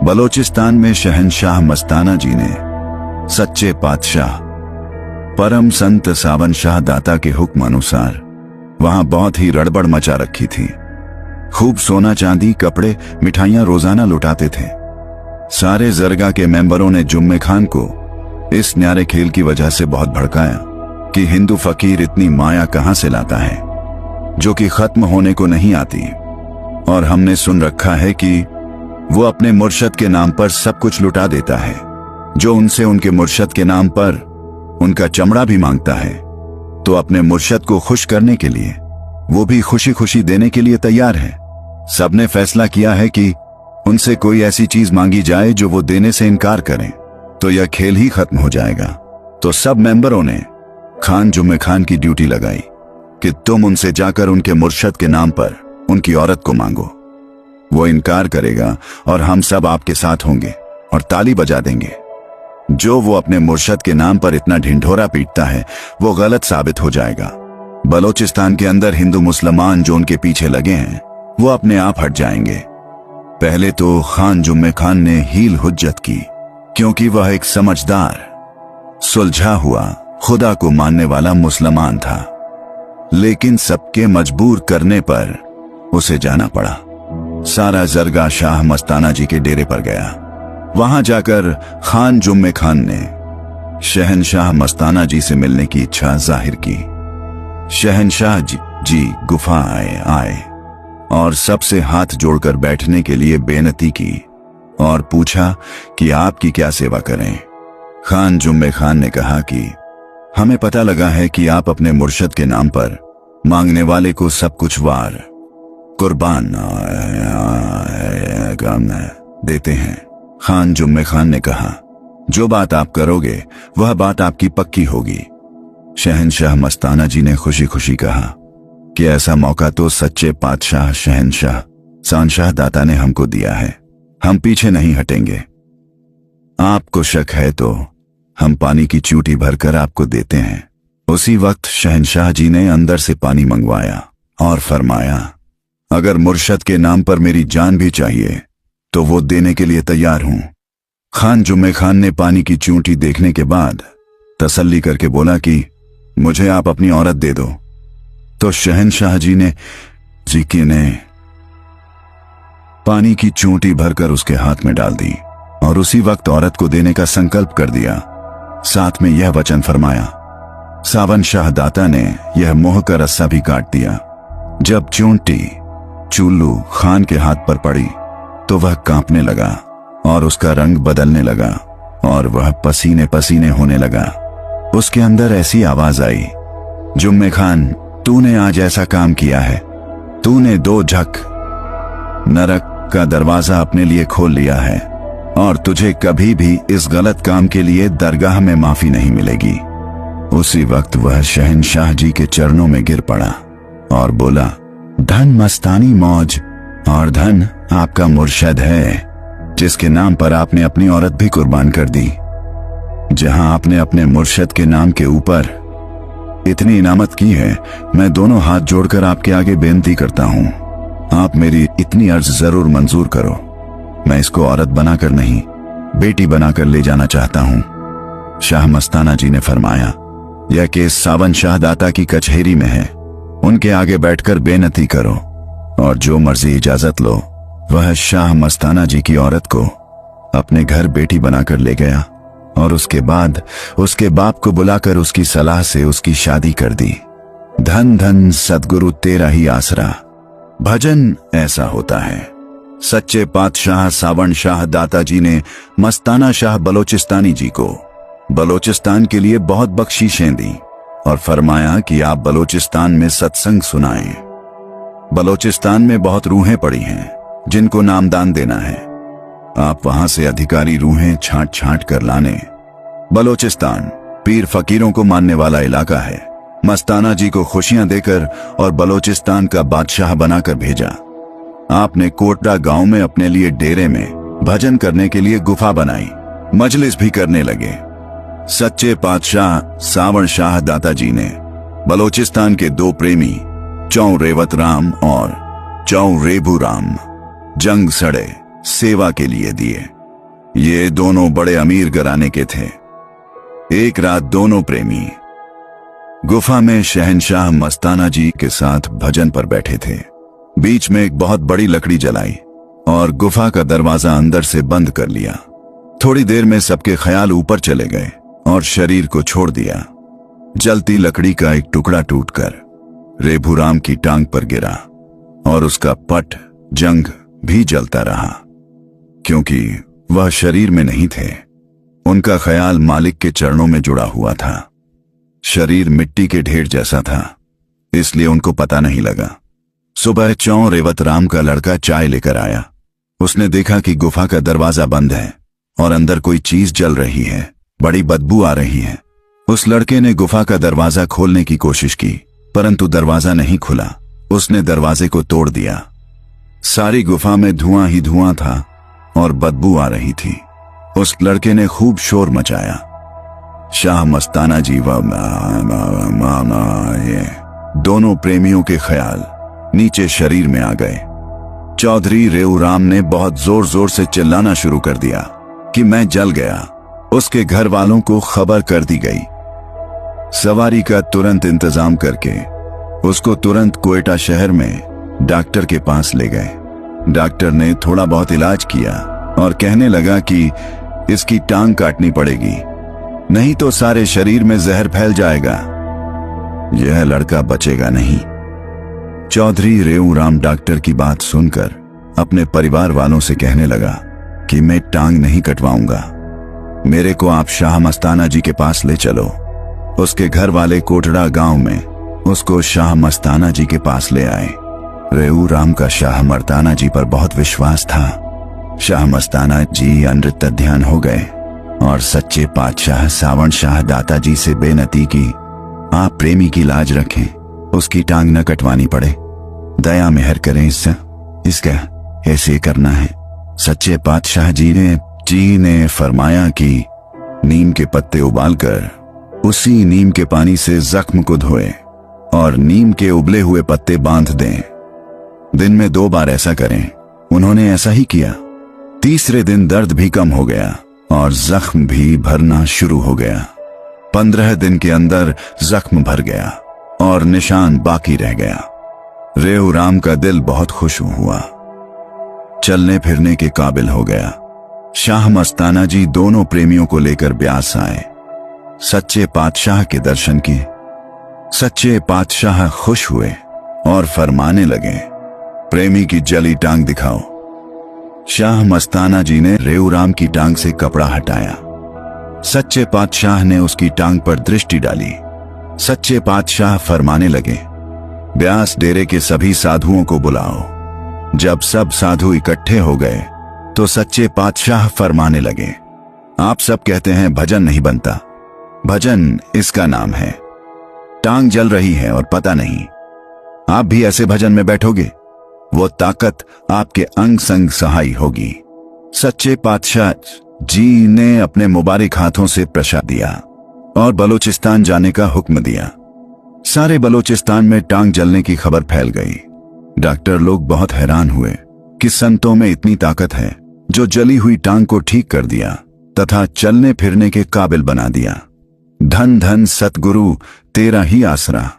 बलोचिस्तान में शहंशाह मस्ताना जी ने सच्चे पातशाह परम संत सावन शाह दाता के हुक्म अनुसार वहां बहुत ही रड़बड़ मचा रखी थी। खूब सोना चांदी कपड़े मिठाइयां रोजाना लुटाते थे। सारे जरगा के मेंबरों ने जुम्मे खान को इस न्यारे खेल की वजह से बहुत भड़काया कि हिंदू फकीर इतनी माया कहां से लाता है जो कि खत्म होने को नहीं आती, और हमने सुन रखा है कि वो अपने मुर्शद के नाम पर सब कुछ लुटा देता है, जो उनसे उनके मुर्शद के नाम पर उनका चमड़ा भी मांगता है। तो अपने मुर्शद को खुश करने के लिए वो भी खुशी खुशी देने के लिए तैयार है। सबने फैसला किया है कि उनसे कोई ऐसी चीज मांगी जाए जो वो देने से इनकार करें तो यह खेल ही खत्म हो जाएगा। तो सब मेंबरों ने खान जुम्मे खान की ड्यूटी लगाई कि तुम उनसे जाकर उनके मुर्शद के नाम पर उनकी औरत को मांगो। वो इनकार करेगा और हम सब आपके साथ होंगे और ताली बजा देंगे। जो वो अपने मुर्शद के नाम पर इतना ढिंढोरा पीटता है वो गलत साबित हो जाएगा। बलोचिस्तान के अंदर हिंदू मुसलमान जो उनके पीछे लगे हैं वो अपने आप हट जाएंगे। पहले तो खान जुम्मे खान ने हील हुज्जत की, क्योंकि वह एक समझदार, सुलझा हुआ, खुदा को मानने वाला मुसलमान था। लेकिन सबके मजबूर करने पर उसे जाना पड़ा। सारा जरगा शाह मस्ताना जी के डेरे पर गया। वहां जाकर खान जुम्मे खान ने शहंशाह मस्ताना जी से मिलने की इच्छा जाहिर की। शहंशाह जी गुफा आए और सबसे हाथ जोड़कर बैठने के लिए बेनती की और पूछा कि आपकी क्या सेवा करें। खान जुम्मे खान ने कहा कि हमें पता लगा है कि आप अपने मुर्शद के नाम पर मांगने वाले को सब कुछ वार कुर्बान देते हैं। खान जुम्मे खान ने कहा, जो बात आप करोगे वह बात आपकी पक्की होगी। शहंशाह मस्ताना जी ने खुशी खुशी कहा कि ऐसा मौका तो सच्चे पातशाह शहंशाह शानशाह दाता ने हमको दिया है, हम पीछे नहीं हटेंगे। आपको शक है तो हम पानी की चूटी भरकर आपको देते हैं। उसी वक्त शहंशाह जी ने अंदर से पानी मंगवाया और फरमाया, अगर मुर्शद के नाम पर मेरी जान भी चाहिए तो वो देने के लिए तैयार हूं। खान जुम्मे खान ने पानी की चूंटी देखने के बाद तसल्ली करके बोला कि मुझे आप अपनी औरत दे दो। तो शहंशाह जी ने पानी की चूंटी भरकर उसके हाथ में डाल दी और उसी वक्त औरत को देने का संकल्प कर दिया। साथ में यह वचन फरमाया। सावन शाह दाता ने यह मोह का रस्सा भी काट दिया। जब चूंटी चुल्लू खान के हाथ पर पड़ी तो वह कांपने लगा और उसका रंग बदलने लगा और वह पसीने पसीने होने लगा। उसके अंदर ऐसी आवाज आई, जुम्मे खान, तूने आज ऐसा काम किया है, तूने 2 झक नरक का दरवाजा अपने लिए खोल लिया है और तुझे कभी भी इस गलत काम के लिए दरगाह में माफी नहीं मिलेगी। उसी वक्त वह शहंशाह जी के चरणों में गिर पड़ा और बोला, धन मस्तानी मौज और धन आपका मुर्शद है जिसके नाम पर आपने अपनी औरत भी कुर्बान कर दी। जहां आपने अपने मुर्शद के नाम के ऊपर इतनी इनामत की है, मैं दोनों हाथ जोड़कर आपके आगे बेनती करता हूं, आप मेरी इतनी अर्ज जरूर मंजूर करो। मैं इसको औरत बनाकर नहीं, बेटी बनाकर ले जाना चाहता हूं। शाह मस्ताना जी ने फरमाया, यह केस सावन शाह दाता की कचहरी में है, उनके आगे बैठकर बेनती करो और जो मर्जी इजाजत लो। वह शाह मस्ताना जी की औरत को अपने घर बेटी बनाकर ले गया और उसके बाद उसके बाप को बुलाकर उसकी सलाह से उसकी शादी कर दी। धन धन सदगुरु तेरा ही आसरा। भजन ऐसा होता है। सच्चे पातशाह सावन शाह दाता जी ने मस्ताना शाह बलोचिस्तानी जी को बलोचिस्तान के लिए बहुत बख्शीशें दी और फरमाया कि आप बलोचिस्तान में सत्संग सुनाएं। बलोचिस्तान में बहुत रूहें पड़ी हैं जिनको नामदान देना है। आप वहां से अधिकारी रूहें छांट छांट कर लाने। बलोचिस्तान पीर फकीरों को मानने वाला इलाका है। मस्ताना जी को खुशियां देकर और बलोचिस्तान का बादशाह बनाकर भेजा। आपने कोटड़ा गांव में अपने लिए डेरे में भजन करने के लिए गुफा बनाई, मजलिस भी करने लगे। सच्चे पातशाह सावन शाह दाता जी ने बलोचिस्तान के 2 प्रेमी चौ रेवत राम और चौ रेबू राम जंग सड़े सेवा के लिए दिए। ये दोनों बड़े अमीर घराने के थे। एक रात दोनों प्रेमी गुफा में शहंशाह मस्ताना जी के साथ भजन पर बैठे थे। बीच में एक बहुत बड़ी लकड़ी जलाई और गुफा का दरवाजा अंदर से बंद कर लिया। थोड़ी देर में सबके ख्याल ऊपर चले गए और शरीर को छोड़ दिया। जलती लकड़ी का एक टुकड़ा टूटकर रेभूराम की टांग पर गिरा और उसका पट जंग भी जलता रहा, क्योंकि वह शरीर में नहीं थे। उनका ख्याल मालिक के चरणों में जुड़ा हुआ था। शरीर मिट्टी के ढेर जैसा था, इसलिए उनको पता नहीं लगा। सुबह चौं रेवतराम का लड़का चाय लेकर आया। उसने देखा कि गुफा का दरवाजा बंद है और अंदर कोई चीज जल रही है। बड़ी बदबू आ रही है। उस लड़के ने गुफा का दरवाजा खोलने की कोशिश की, परंतु दरवाजा नहीं खुला। उसने दरवाजे को तोड़ दिया। सारी गुफा में धुआं ही धुआं था और बदबू आ रही थी। उस लड़के ने खूब शोर मचाया। शाह मस्ताना जी व ये दोनों प्रेमियों के ख्याल नीचे शरीर में आ गए। चौधरी रेऊराम ने बहुत जोर जोर से चिल्लाना शुरू कर दिया कि मैं जल गया। उसके घर वालों को खबर कर दी गई। सवारी का तुरंत इंतजाम करके उसको तुरंत कोयटा शहर में डॉक्टर के पास ले गए। डॉक्टर ने थोड़ा बहुत इलाज किया और कहने लगा कि इसकी टांग काटनी पड़ेगी, नहीं तो सारे शरीर में जहर फैल जाएगा। यह लड़का बचेगा नहीं। चौधरी रेऊराम डॉक्टर की बात सुनकर अपने परिवार वालों से कहने लगा कि मैं टांग नहीं कटवाऊंगा, मेरे को आप शाह मस्ताना जी के पास ले चलो। उसके घर वाले कोटड़ा गांव में उसको शाह मस्ताना जी के पास ले आए। रेऊराम का शाह मस्ताना जी पर बहुत विश्वास था। शाह मस्ताना जी अनृत ध्यान हो गए और सच्चे पातशाह सावन शाह दाता जी से बेनती की, आप प्रेमी की लाज रखें, उसकी टांग न कटवानी पड़े, दया मेहर करें, इसका ऐसे करना है। सच्चे पातशाह जी ने फरमाया कि नीम के पत्ते उबालकर उसी नीम के पानी से जख्म को धोए और नीम के उबले हुए पत्ते बांध दें। दिन में 2 बार ऐसा करें। उन्होंने ऐसा ही किया। तीसरे दिन दर्द भी कम हो गया और जख्म भी भरना शुरू हो गया। 15 दिन के अंदर जख्म भर गया और निशान बाकी रह गया। रेऊराम का दिल बहुत खुश हुआ, चलने फिरने के काबिल हो गया। शाह मस्ताना जी दोनों प्रेमियों को लेकर ब्यास आए। सच्चे पातशाह के दर्शन किए। सच्चे पातशाह खुश हुए और फरमाने लगे, प्रेमी की जली टांग दिखाओ। शाह मस्ताना जी ने रेऊराम की टांग से कपड़ा हटाया। सच्चे पातशाह ने उसकी टांग पर दृष्टि डाली। सच्चे पातशाह फरमाने लगे, ब्यास डेरे के सभी साधुओं को बुलाओ। जब सब साधु इकट्ठे हो गए तो सच्चे पातशाह फरमाने लगे, आप सब कहते हैं भजन नहीं बनता, भजन इसका नाम है। टांग जल रही है और पता नहीं, आप भी ऐसे भजन में बैठोगे, वो ताकत आपके अंग संग सहाय होगी। सच्चे पातशाह जी ने अपने मुबारक हाथों से प्रसाद दिया और बलूचिस्तान जाने का हुक्म दिया। सारे बलूचिस्तान में टांग जलने की खबर फैल गई। डॉक्टर लोग बहुत हैरान हुए कि संतों में इतनी ताकत है जो जली हुई टांग को ठीक कर दिया तथा चलने फिरने के काबिल बना दिया। धन धन सतगुरु तेरा ही आसरा।